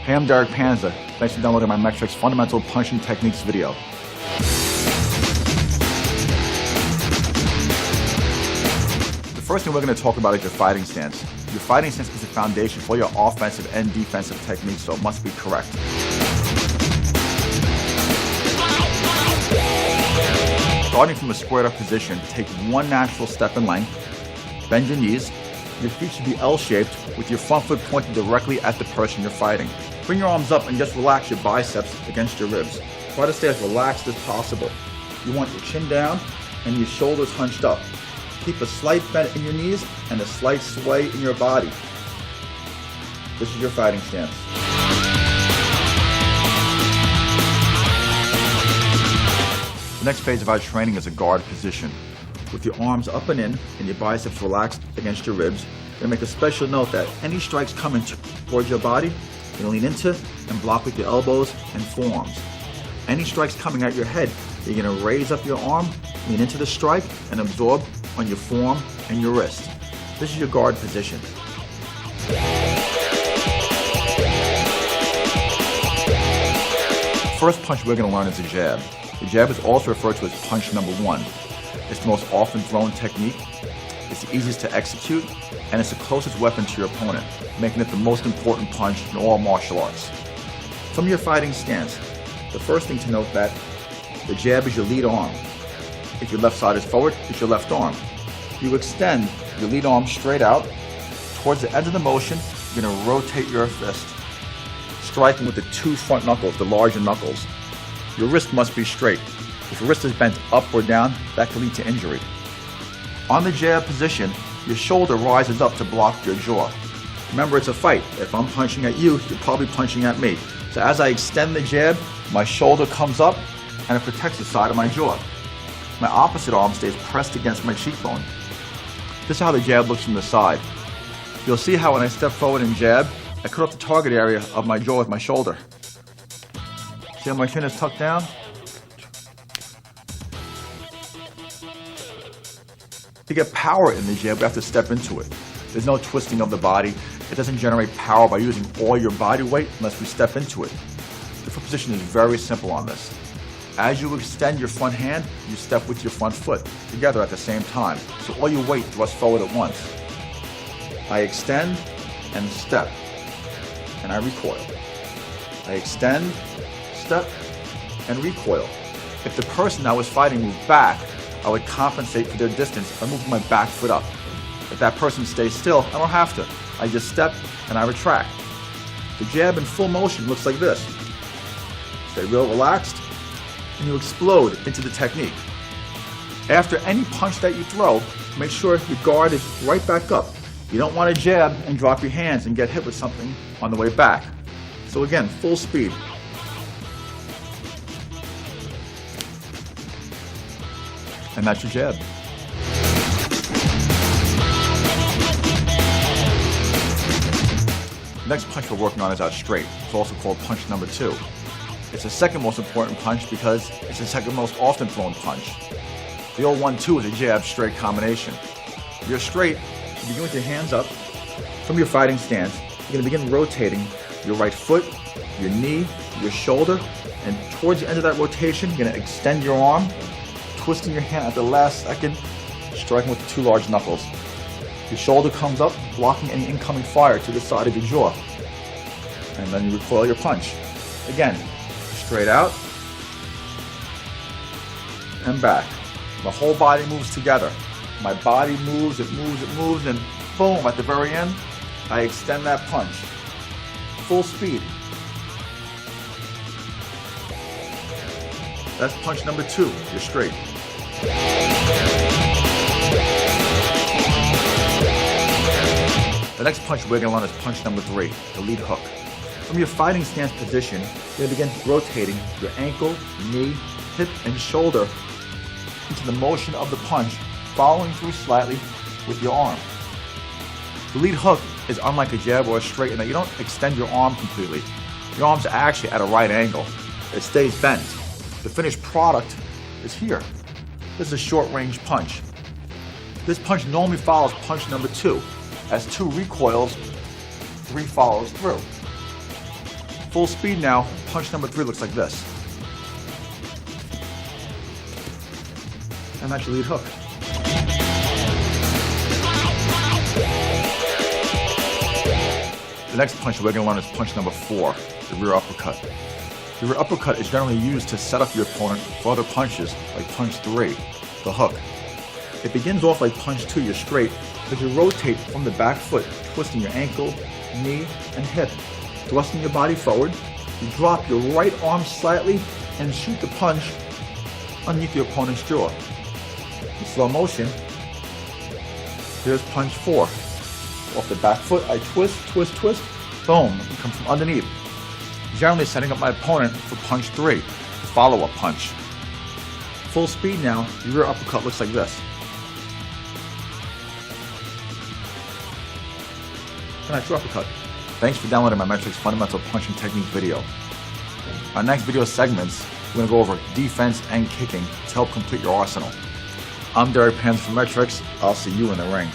Hey, I'm Panza. Thanks for downloading my Metrics Fundamental Punching Techniques video. The first thing we're going to talk about is your fighting stance. Your fighting stance is the foundation for your offensive and defensive techniques, so it must be correct. Starting from a squared up position, take one natural step in length, bend your knees. Your feet should be L-shaped with your front foot pointed directly at the person you're fighting. Bring your arms up and just relax your biceps against your ribs. Try to stay as relaxed as possible. You want your chin down and your shoulders hunched up. Keep a slight bend in your knees and a slight sway in your body. This is your fighting stance. The next phase of our training is a guard position. With your arms up and in and your biceps relaxed against your ribs, you're going to make a special note that any strikes coming towards your body, you're going to lean into and block with your elbows and forearms. Any strikes coming at your head, you're going to raise up your arm, lean into the strike, and absorb on your forearm and your wrist. This is your guard position. First punch we're going to learn is the jab. The jab is also referred to as punch number one. It's the most often thrown technique, it's the easiest to execute, and it's the closest weapon to your opponent, making it the most important punch in all martial arts. From your fighting stance, the first thing to note that the jab is your lead arm. If your left side is forward, it's your left arm. You extend your lead arm straight out. Towards the end of the motion, you're going to rotate your fist, striking with the two front knuckles, the larger knuckles. Your wrist must be straight. If your wrist is bent up or down, that can lead to injury. On the jab position, your shoulder rises up to block your jaw. Remember, it's a fight. If I'm punching at you, you're probably punching at me. So as I extend the jab, my shoulder comes up and it protects the side of my jaw. My opposite arm stays pressed against my cheekbone. This is how the jab looks from the side. You'll see how when I step forward and jab, I cut off the target area of my jaw with my shoulder. See how my chin is tucked down? To get power in the jab, we have to step into it. There's no twisting of the body. It doesn't generate power by using all your body weight unless we step into it. The foot position is very simple on this. As you extend your front hand, you step with your front foot together at the same time. So all your weight thrusts forward at once. I extend and step, and I recoil. I extend, step, and recoil. If the person I was fighting moved back, I would compensate for their distance by moving my back foot up. If that person stays still, I don't have to. I just step and I retract. The jab in full motion looks like this. Stay real relaxed, and you explode into the technique. After any punch that you throw, make sure your guard is right back up. You don't want to jab and drop your hands and get hit with something on the way back. So again, full speed. And that's your jab. The next punch we're working on is our straight. It's also called punch number two. It's the second most important punch because it's the second most often thrown punch. The old 1-2 is a jab straight combination. You're straight, you begin with your hands up. From your fighting stance, you're going to begin rotating your right foot, your knee, your shoulder, and towards the end of that rotation, you're going to extend your arm, twisting your hand at the last second, striking with the two large knuckles. Your shoulder comes up, blocking any incoming fire to the side of your jaw. And then you recoil your punch. Again, straight out and back. The whole body moves together. My body moves, it moves, and boom, at the very end, I extend that punch. Full speed. That's punch number two. You're straight. The next punch we're going to learn is punch number three, the lead hook. From your fighting stance position, you're going to begin rotating your ankle, knee, hip, and shoulder into the motion of the punch, following through slightly with your arm. The lead hook is unlike a jab or a straight in that you don't extend your arm completely. Your arm's actually at a right angle. It stays bent. The finished product is here. This is a short-range punch. This punch normally follows punch number two. As two recoils, three follows through. Full speed now, punch number 3 looks like this. And that's your lead hook. The next punch we're going to learn is punch number 4, the rear uppercut. The rear uppercut is generally used to set up your opponent for other punches, like punch 3, the hook. It begins off like punch 2, you're straight, but you rotate from the back foot, twisting your ankle, knee, and hip, thrusting your body forward. You drop your right arm slightly and shoot the punch underneath your opponent's jaw. In slow motion, here's punch 4. Off the back foot, I twist, twist, twist, boom, it comes from underneath. Generally setting up my opponent for punch 3, the follow-up punch. Full speed now, the rear uppercut looks like this. And that's your uppercut. Thanks for downloading my Metrics Fundamental Punching Technique video. Our next video segments, we're going to go over defense and kicking to help complete your arsenal. I'm Panza from Metrics. I'll see you in the ring.